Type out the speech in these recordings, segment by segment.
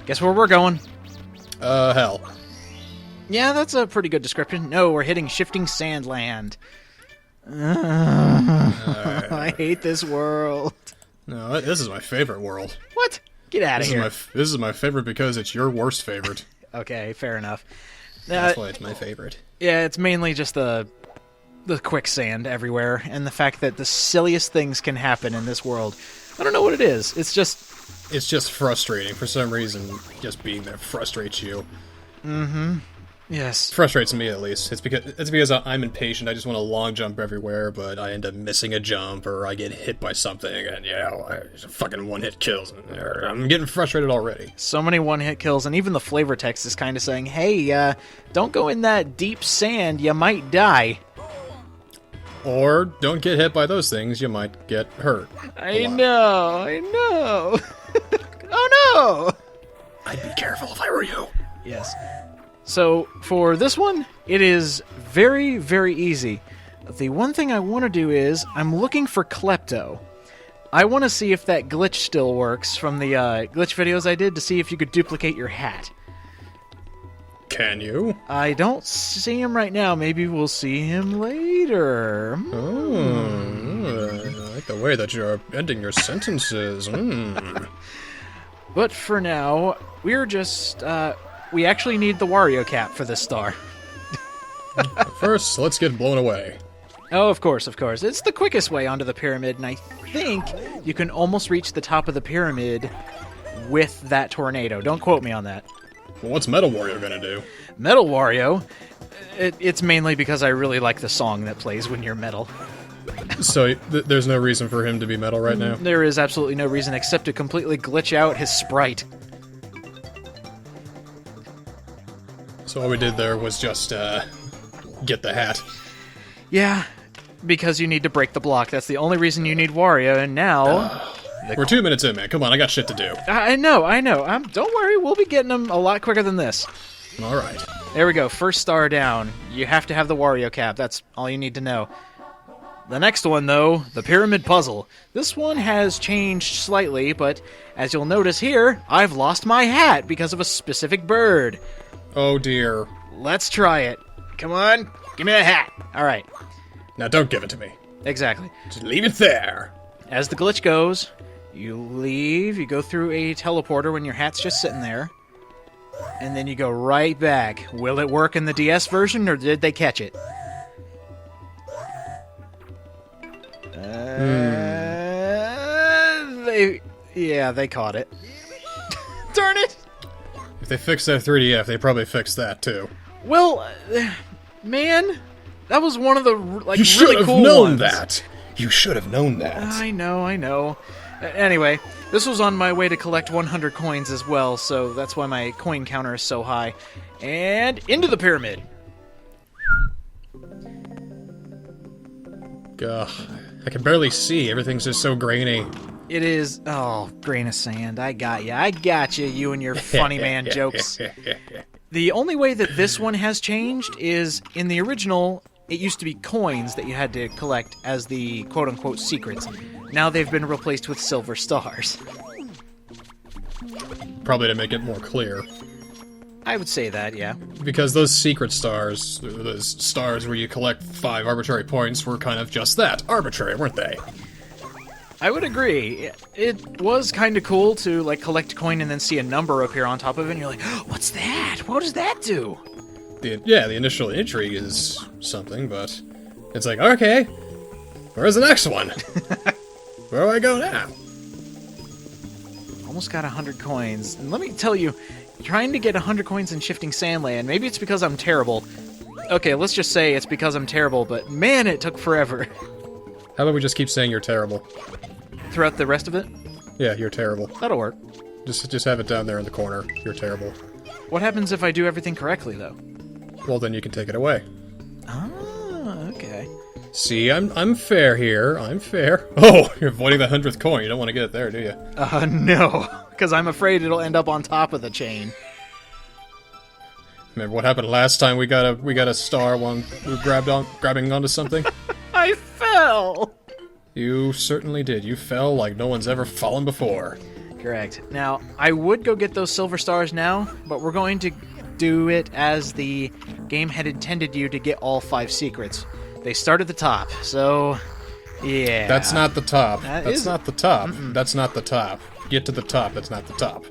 Guess where we're going? Hell. Yeah, that's a pretty good description. No, we're hitting shifting sand land. I hate this world. No, this is my favorite world. What? Get out of here. This is my favorite because it's your worst favorite. Okay, fair enough. That's why it's my favorite. Yeah, it's mainly just the quicksand everywhere, and the fact that the silliest things can happen in this world. I don't know what it is. It's just frustrating for some reason. Just being there frustrates you. Mm-hmm. Yes. Frustrates me, at least. It's because I'm impatient. I just want to long jump everywhere, but I end up missing a jump, or I get hit by something, and fucking one-hit kills. I'm getting frustrated already. So many one-hit kills, and even the flavor text is kind of saying, hey, don't go in that deep sand, you might die. Or don't get hit by those things, you might get hurt. I know. Oh no! I'd be careful if I were you. Yes. So, for this one, it is very, very easy. The one thing I want to do is, I'm looking for Klepto. I want to see if that glitch still works from the glitch videos I did to see if you could duplicate your hat. Can you? I don't see him right now. Maybe we'll see him later. Oh, I like the way that you're ending your sentences. But for now, we're just... we actually need the Wario cap for this star. First, let's get blown away. Oh, of course. It's the quickest way onto the pyramid, and I think you can almost reach the top of the pyramid with that tornado. Don't quote me on that. Well, what's Metal Wario gonna do? Metal Wario? It's mainly because I really like the song that plays when you're metal. So, there's no reason for him to be metal right now? There is absolutely no reason except to completely glitch out his sprite. So all we did there was just, get the hat. Yeah, because you need to break the block. That's the only reason you need Wario, and now... We're 2 minutes in, man. Come on, I got shit to do. I know. Don't worry, we'll be getting them a lot quicker than this. Alright. There we go, first star down. You have to have the Wario cap, that's all you need to know. The next one, though, the Pyramid Puzzle. This one has changed slightly, but as you'll notice here, I've lost my hat because of a specific bird. Oh dear. Let's try it. Come on, give me the hat. Alright. Now don't give it to me. Exactly. Just leave it there. As the glitch goes, you leave, you go through a teleporter when your hat's just sitting there, and then you go right back. Will it work in the DS version, or did they catch it? They caught it. Darn it! If they fixed that 3DF, they probably fixed that too. Well, man, that was one of the you should really have cool known ones. That. You should have known that. I know. Anyway, this was on my way to collect 100 coins as well, so that's why my coin counter is so high. And into the pyramid. Ugh, I can barely see. Everything's just so grainy. It is... Oh, grain of sand. I got you, you and your funny man jokes. The only way that this one has changed is, in the original, it used to be coins that you had to collect as the quote-unquote secrets. Now they've been replaced with silver stars. Probably to make it more clear. I would say that, yeah. Because those secret stars, those stars where you collect 5 arbitrary points, were kind of just that. Arbitrary, weren't they? I would agree. It was kind of cool to, like, collect a coin and then see a number appear on top of it, and you're like, oh, what's that? What does that do? The initial intrigue is something, but it's like, okay, where's the next one? Where do I go now? Almost got 100 coins. And let me tell you, trying to get 100 coins in Shifting Sandland, maybe it's because I'm terrible. Okay, let's just say it's because I'm terrible, but man, it took forever. How about we just keep saying you're terrible? Throughout the rest of it? Yeah, you're terrible. That'll work. Just have it down there in the corner. You're terrible. What happens if I do everything correctly, though? Well, then you can take it away. Ah, okay. See, I'm fair here. I'm fair. Oh, you're avoiding the 100th coin. You don't want to get it there, do you? No. Because I'm afraid it'll end up on top of the chain. Remember what happened last time we got a star when we grabbing onto something? I fell! You certainly did. You fell like no one's ever fallen before. Correct. Now, I would go get those silver stars now, but we're going to do it as the game had intended you to get all 5 secrets. They start at the top, so yeah. That's not the top. That's is- not the top. That's not the top. Get to the top. That's not the top.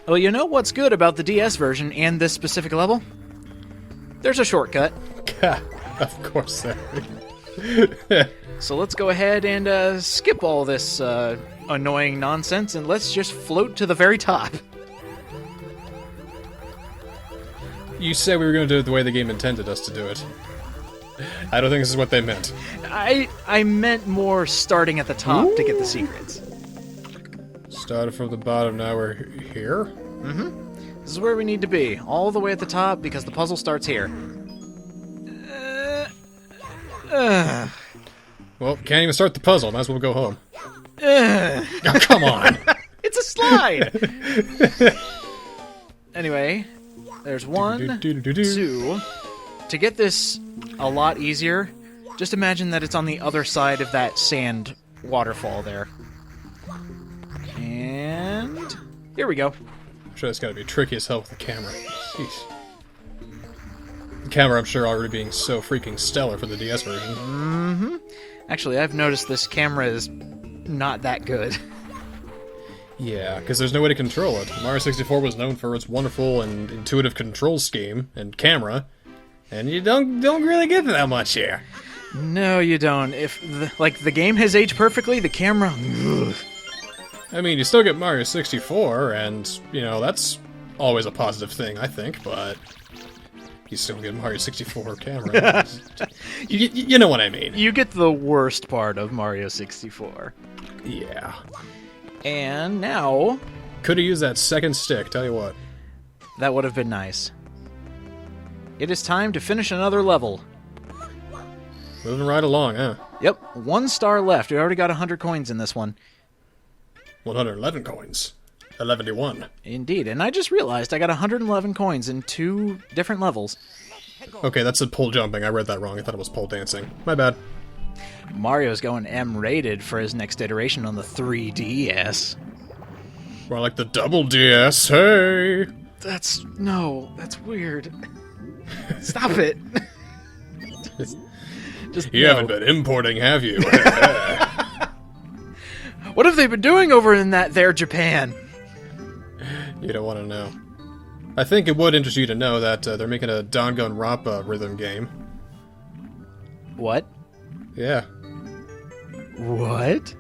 Well, you know what's good about the DS version and this specific level? There's a shortcut. Of course there. So let's go ahead and skip all this annoying nonsense and let's just float to the very top. You said we were going to do it the way the game intended us to do it. I don't think this is what they meant. I meant more starting at the top to get the secrets. Started from the bottom, now we're here? This is where we need to be, all the way at the top, because the puzzle starts here. Well, can't even start the puzzle, might as well go home. Oh, come on! It's a slide! Anyway, there's 1, 2. To get this a lot easier, just imagine that it's on the other side of that sand waterfall there. And here we go. I'm sure it's gotta be tricky as hell with the camera. Jeez. The camera, I'm sure, already being so freaking stellar for the DS version. Actually, I've noticed this camera is not that good. Yeah, because there's no way to control it. Mario 64 was known for its wonderful and intuitive control scheme and camera, and you don't really get that much here. No, you don't. If the game has aged perfectly, the camera. Ugh. I mean, you still get Mario 64, and, you know, that's always a positive thing, I think, but you still get Mario 64 camera. you know what I mean. You get the worst part of Mario 64. Yeah. And now, Could have used that second stick, tell you what. that would have been nice. It is time to finish another level. Moving right along, huh? Yep, 1 star left. We already got 100 coins in this one. 111 coins. 11-1. Indeed, and I just realized I got 111 coins in 2 different levels. Okay, that's a pole jumping. I read that wrong. I thought it was pole dancing. My bad. Mario's going M-rated for his next iteration on the 3DS. More like the double DS. Hey! That's weird. Stop it. just You no. haven't been importing, have you? What have they been doing over in that there Japan? You don't want to know. I think it would interest you to know that they're making a Danganronpa rhythm game. What? Yeah. What?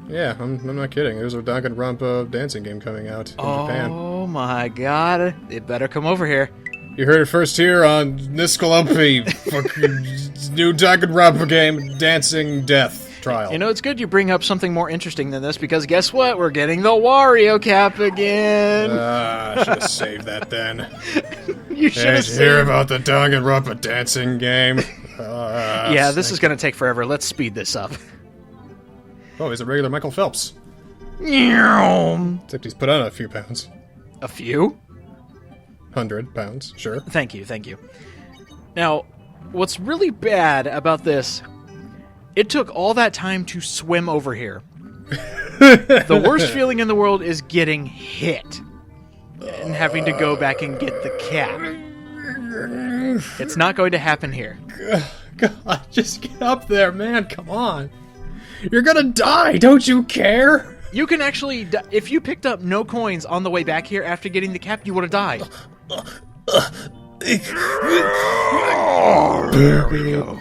Yeah, I'm not kidding. There's a Danganronpa dancing game coming out in Japan. Oh my god. It better come over here. You heard it first here on Niskalumpi. Fucking new Danganronpa game, Dancing Death Trial. You know, it's good you bring up something more interesting than this, because guess what? We're getting the Wario cap again! I should have saved that then. You should Did have you hear saved. about the Danganronpa dancing game? Yeah, this is gonna take forever. Let's speed this up. Oh, he's a regular Michael Phelps. A Except he's put on a few pounds. few? 100 pounds, sure. Thank you, thank you. Now, what's really bad about this, it took all that time to swim over here. The worst feeling in the world is getting hit and having to go back and get the cap. It's not going to happen here. God, just get up there, man, come on. You're gonna die, don't you care? You can actually, if you picked up no coins on the way back here after getting the cap, you would have died. There we go.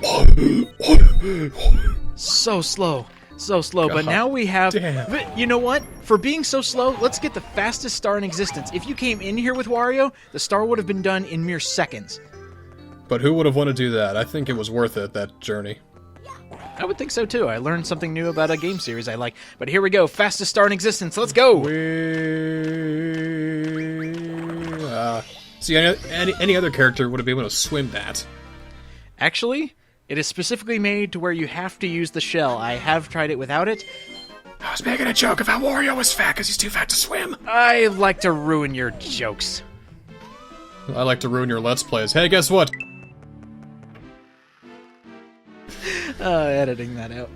So slow. So slow, but now we have... damn. But you know what? For being so slow, let's get the fastest star in existence. If you came in here with Wario, the star would have been done in mere seconds. But who would have wanted to do that? I think it was worth it, that journey. I would think so too. I learned something new about a game series I like. But here we go. Fastest star in existence. Let's go! See, any other character would have been able to swim that. Actually, it is specifically made to where you have to use the shell. I have tried it without it. I was making a joke about Wario was fat because he's too fat to swim. I like to ruin your jokes. I like to ruin your Let's Plays. Hey, guess what? Editing that out.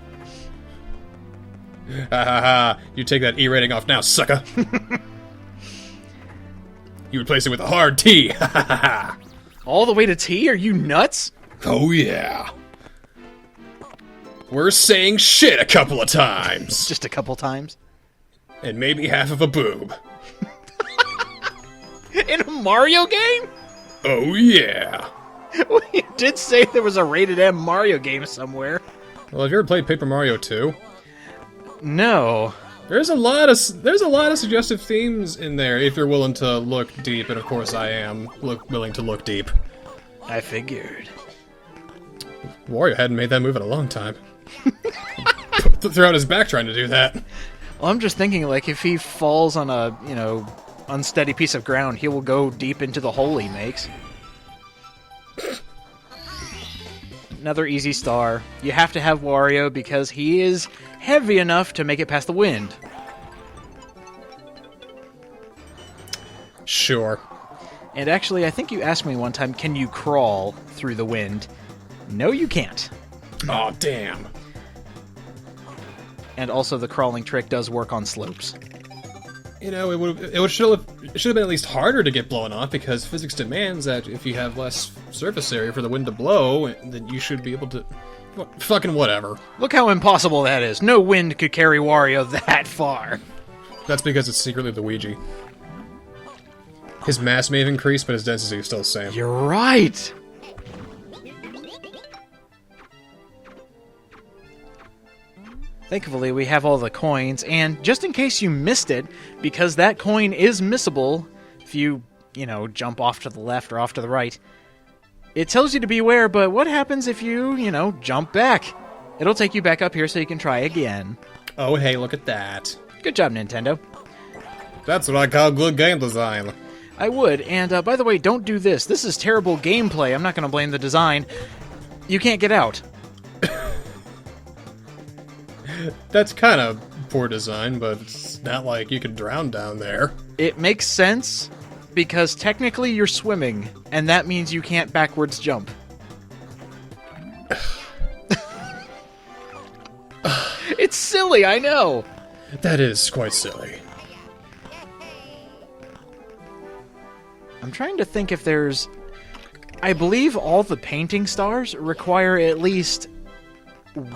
Ha ha ha. You take that E rating off now, sucker. You replace it with a hard T. All the way to T? Are you nuts? Oh yeah. We're saying shit a couple of times. Just a couple times? And maybe half of a boob. In a Mario game? Oh yeah. Well, you did say there was a rated M Mario game somewhere. Well, have you ever played Paper Mario 2? No. There's a lot of suggestive themes in there if you're willing to look deep, and of course I am willing to look deep. I figured. Wario hadn't made that move in a long time. Threw out his back trying to do that. Well, I'm just thinking, like, if he falls on a, unsteady piece of ground, he will go deep into the hole he makes. Another easy star. You have to have Wario because he is heavy enough to make it past the wind. Sure. And actually, I think you asked me one time, can you crawl through the wind? No, you can't. Aw, damn. And also, the crawling trick does work on slopes. You know, it should have been at least harder to get blown off, because physics demands that if you have less surface area for the wind to blow, then you should be able to... Fucking whatever. Look how impossible that is. No wind could carry Wario that far. That's because it's secretly Luigi. His mass may have increased, but his density is still the same. You're right! Thankfully, we have all the coins, and just in case you missed it, because that coin is missable, if you, jump off to the left or off to the right, it tells you to beware, but what happens if you, jump back? It'll take you back up here so you can try again. Oh, hey, look at that. Good job, Nintendo. That's what I call good game design. I would, and by the way, don't do this. This is terrible gameplay. I'm not going to blame the design. You can't get out. That's kind of poor design, but it's not like you can drown down there. It makes sense, because technically you're swimming, and that means you can't backwards jump. It's silly, I know! That is quite silly. I'm trying to think if there's... I believe all the painting stars require at least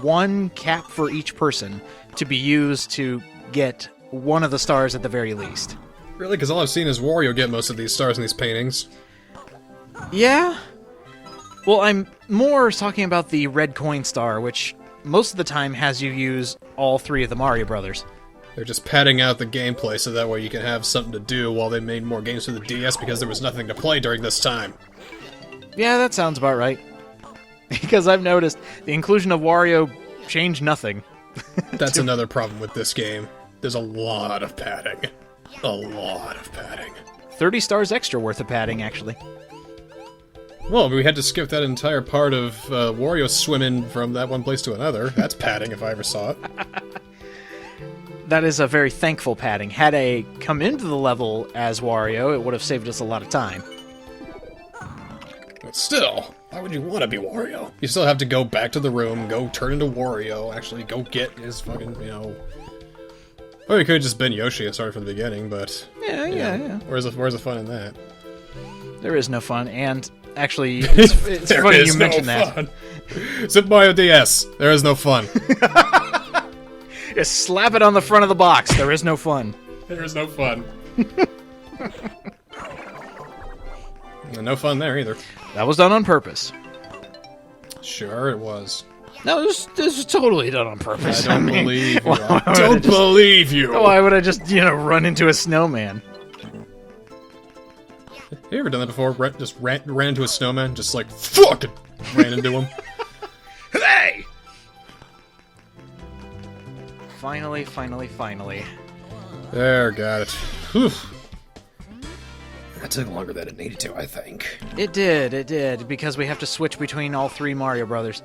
one cap for each person to be used to get one of the stars at the very least. Really? Because all I've seen is Wario get most of these stars in these paintings. Yeah? Well, I'm more talking about the red coin star, which most of the time has you use all three of the Mario Brothers. They're just padding out the gameplay so that way you can have something to do while they made more games for the DS because there was nothing to play during this time. Yeah, that sounds about right. Because I've noticed the inclusion of Wario changed nothing. That's another problem with this game. There's a lot of padding. A lot of padding. 30 stars extra worth of padding, actually. Well, we had to skip that entire part of Wario swimming from that one place to another. That's padding if I ever saw it. That is a very thankful padding. Had I come into the level as Wario, it would have saved us a lot of time. But still, why would you want to be Wario? You still have to go back to the room, go turn into Wario, actually go get his fucking, Or you could have just been Yoshi and started from the beginning, but... Yeah. Where's the fun in that? There is no fun, and actually, it's funny you mention that. Super Mario DS, there is no fun. Just slap it on the front of the box, there is no fun. There is no fun. No fun there either. That was done on purpose. Sure it was. No, this was totally done on purpose. I don't believe you. I don't believe you. Why would I just, run into a snowman? Have you ever done that before? Just ran into a snowman? Just like, fucking ran into him? Hey! Finally. There, got it. Whew. That took longer than it needed to, I think. It did, because we have to switch between all three Mario Brothers.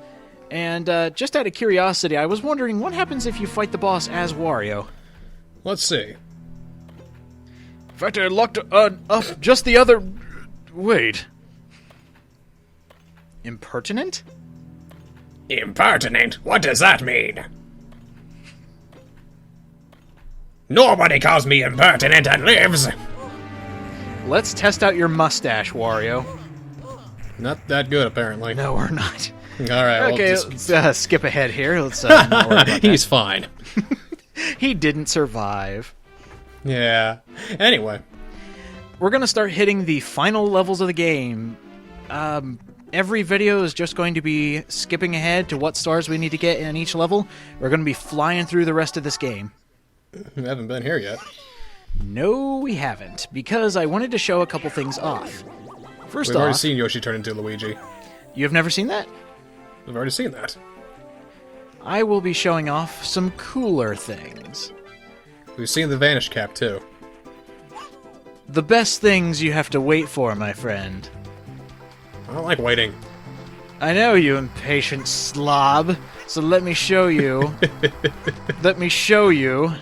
And just out of curiosity, I was wondering, what happens if you fight the boss as Wario? Let's see. In fact, I locked up just the other... Wait. Impertinent? Impertinent? What does that mean? Nobody calls me impertinent and lives! let's test out your mustache, Wario. Not that good, apparently. No, we're not. All right. Okay, well, let's skip ahead here. Let's not worry about that. He's fine. He didn't survive. Yeah. Anyway. We're going to start hitting the final levels of the game. Every video is just going to be skipping ahead to what stars we need to get in each level. We're going to be flying through the rest of this game. We haven't been here yet. No, we haven't, because I wanted to show a couple things off. First We've off, already seen Yoshi turn into Luigi. you have never seen that? We've already seen that. I will be showing off some cooler things. We've seen the Vanish Cap, too. The best things you have to wait for, my friend. I don't like waiting. I know, you impatient slob. So let me show you. Let me show you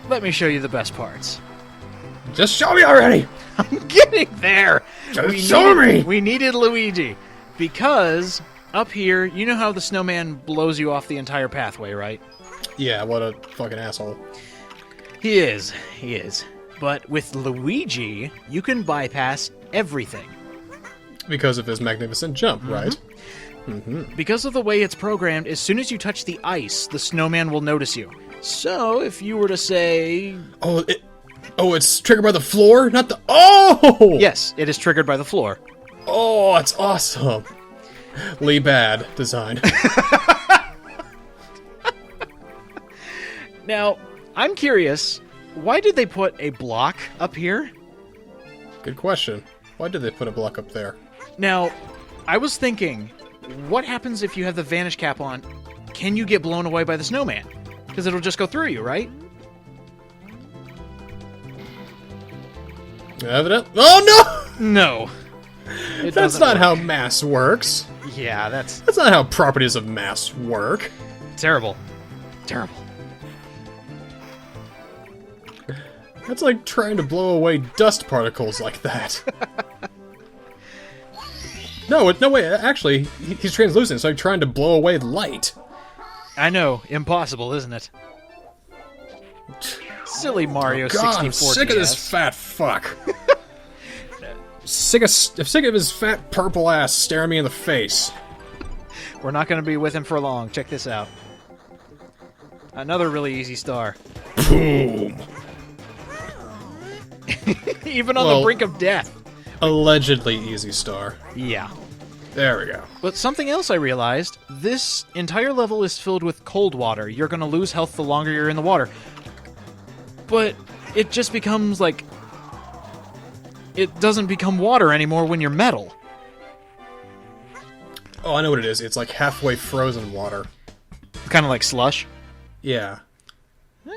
the best parts. Just show me already! I'm getting there! Just show me! We needed Luigi. Because up here, you know how the snowman blows you off the entire pathway, right? Yeah, what a fucking asshole. He is. But with Luigi, you can bypass everything. Because of his magnificent jump, right? Because of the way it's programmed, as soon as you touch the ice, the snowman will notice you. So, if you were to say... Oh, it's triggered by the floor? Not the... Oh! Yes, it is triggered by the floor. Oh, that's awesome. Lee Bad design. Now, I'm curious, why did they put a block up here? Good question. Why did they put a block up there? Now, I was thinking, what happens if you have the Vanish Cap on? Can you get blown away by the snowman? Because it'll just go through you, right? Evident? Oh, no! No. That's not how mass works. Yeah, that's That's not how properties of mass work. terrible. Terrible. That's like trying to blow away dust particles like that. No way. Actually, he's translucent. It's like trying to blow away light. I know, impossible, isn't it? Silly Mario 64 God, I'm sick of this fat fuck. sick of his fat purple ass staring me in the face. We're not going to be with him for long. Check this out. Another really easy star. Boom. Even on the brink of death. Allegedly easy star. Yeah. There we go. But something else I realized, this entire level is filled with cold water. You're going to lose health the longer you're in the water. But it just becomes like... It doesn't become water anymore when you're metal. Oh, I know what it is. It's like halfway frozen water. Kind of like slush? Yeah.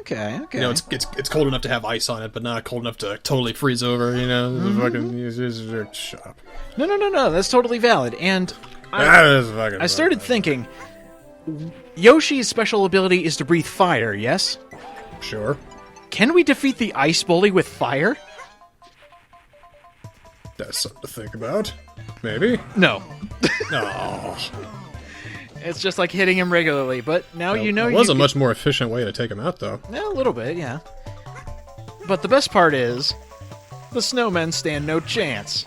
Okay. You know, it's cold enough to have ice on it, but not cold enough to totally freeze over, you know? Fucking... Shut up. No. That's totally valid. And I started thinking, Yoshi's special ability is to breathe fire, yes? Sure. Can we defeat the Ice Bully with fire? That's something to think about. Maybe. No. No. It's just like hitting him regularly, but now you know it was a much more efficient way to take him out, though. Yeah, a little bit, yeah. But the best part is, the snowmen stand no chance.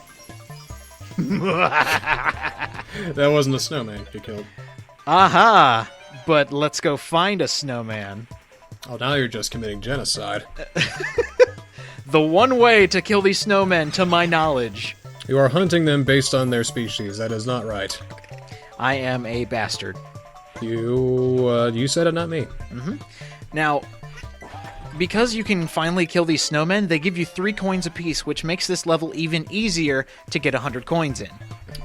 That wasn't a snowman you killed. Aha! But let's go find a snowman. Oh, now you're just committing genocide. The one way to kill these snowmen, to my knowledge. You are hunting them based on their species. That is not right. I am a bastard. You said it, not me. Now, because you can finally kill these snowmen, they give you 3 coins apiece, which makes this level even easier to get 100 coins in.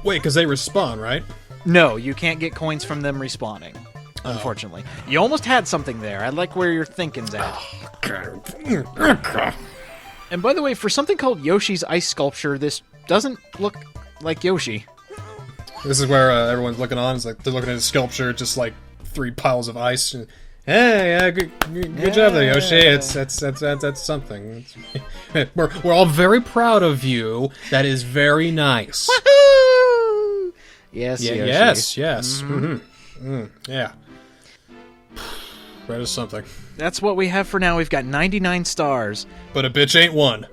Wait, because they respawn, right? No, you can't get coins from them respawning. Unfortunately. You almost had something there. I like where your thinking's at. And by the way, for something called Yoshi's Ice Sculpture, this doesn't look like Yoshi. This is where everyone's looking on. It's like they're looking at a sculpture, just like 3 piles of ice. Hey, good job there, Yoshi. That's something. We're all very proud of you. That is very nice. Woohoo! Yes, Yoshi. Yes. Yeah. That is something. That's what we have for now. We've got 99 stars. But a bitch ain't one.